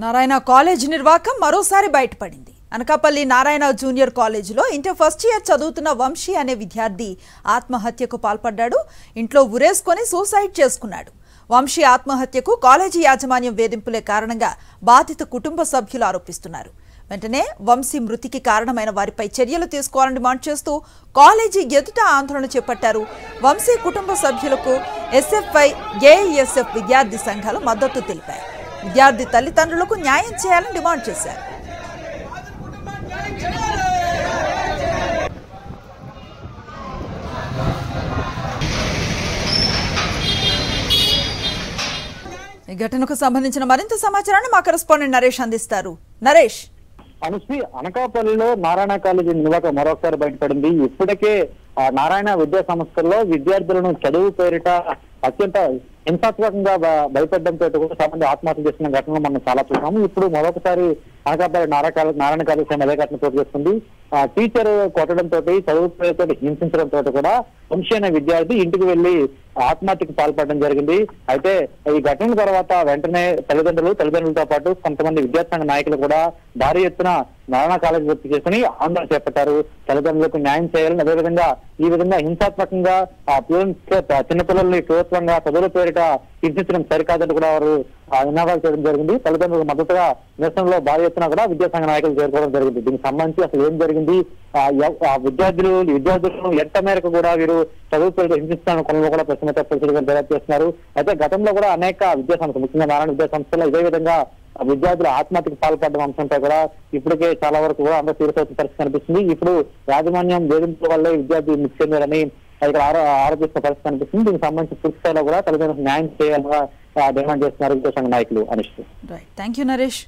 Narayana college నిర్వాకం మరోసారి బయటపడింది. Anakapalli Narayana junior కాలేజీలో ఇంటర్ ఫస్ట్ ఇయర్ చదువుతున్న వంశీ అనే విద్యార్థి ఆత్మహత్యకు పాల్పడ్డాడు. ఇంట్లో ఉరేసుకొని సూసైడ్ చేసుకున్నాడు. వంశీ ఆత్మహత్యకు కాలేజీ యాజమాన్యం వేధింపులే కారణంగా బాధిత కుటుంబ సభ్యులు ఆరోపిస్తున్నారు. వెంటనే వంశీ మృతికి కారణమైన వారిపై చర్యలు తీసుకోవాలని డిమాండ్ చేస్తూ కాలేజీ ఎదుట ఆందోళన చేపట్టారు. వంశీ కుటుంబ సభ్యులకు ఎస్ఎఫ్ఐ, ఏఐఎస్ఎఫ్ విద్యార్థి సంఘాలు మద్దతు తెలిపాయి. విద్యార్థి తల్లిదండ్రులకు న్యాయం చేయాలని డిమాండ్ చేశారు. ఈ ఘటనకు సంబంధించిన మరింత సమాచారాన్ని మా కరెస్పాండెంట్ నరేష్ అందిస్తారు. నరేష్, అనుశ్రీ, అనకాపల్లిలో నారాయణ కాలేజీ నిర్వాహకం మరొకసారి బయటపడింది. ఇప్పటికే నారాయణ విద్యా సంస్థల్లో విద్యార్థులను చదువు పేరిట అత్యంత హింసాత్మకంగా భయపడడంతో కూడా చాలా మంది ఆత్మహత్య చేసిన ఘటనలు మనం చాలా చూసాము. ఇప్పుడు మరొకసారి అనకాపల్లి నారాయణ కాలేజీ అదే ఘటన చోటు చేస్తుంది. టీచర్ కొట్టడంతో, చదువు పేరుతో హింసించడంతో కూడా వంశీ అనే విద్యార్థి ఇంటికి వెళ్లి ఆత్మహత్యకు పాల్పడడం జరిగింది. అయితే ఈ ఘటన తర్వాత వెంటనే తల్లిదండ్రులతో పాటు కొంతమంది విద్యార్థి సంఘ నాయకులు కూడా భారీ ఎత్తున నారాయణ కాలేజీ గుర్తు చేసుకుని ఆందోళన చేపట్టారు. తల్లిదండ్రులకు న్యాయం చేయాలని, అదేవిధంగా ఈ విధంగా హింసాత్మకంగా చిన్నపిల్లల్ని ప్రభుత్వంగా చదువుల పేరిట హింసించడం సరికాదని కూడా వారు నినాదాలు చేయడం జరిగింది. తల్లిదండ్రులకు మద్దతుగా నిరసనలో భారీ ఎత్తున కూడా విద్యాసంఘ నాయకులు చేరుకోవడం జరిగింది. దీనికి సంబంధించి అసలు ఏం జరిగింది, విద్యార్థులను ఎంత మేరకు కూడా వీరు చదువు పేరిట హింసిస్తున్న కొనలో కూడా ప్రశ్నతో పరిశీలన దర్యాప్తు చేస్తున్నారు. అయితే గతంలో కూడా అనేక విద్యా సంస్థలు, ముఖ్యంగా నారాయణ విద్యా సంస్థల్లో ఇదే విధంగా విద్యార్థులు ఆత్మహత్యకు పాల్పడడం అంశంపై కూడా ఇప్పటికే చాలా వరకు కూడా అందరూ తీవ్రమైన పరిస్థితి కనిపిస్తుంది. ఇప్పుడు యాజమాన్యం వేధింపుల వల్లే విద్యార్థి మృతి చెందారని ఇక్కడ ఆరోపిస్తున్న పరిస్థితి కనిపిస్తుంది. దీనికి సంబంధించి పూర్తి స్థాయిలో కూడా తల్లిదండ్రులకు న్యాయం చేయాలని డిమాండ్ చేస్తున్నారు విద్యాసంఘ నాయకులు. అనుష్ఠ. Thank you Naresh.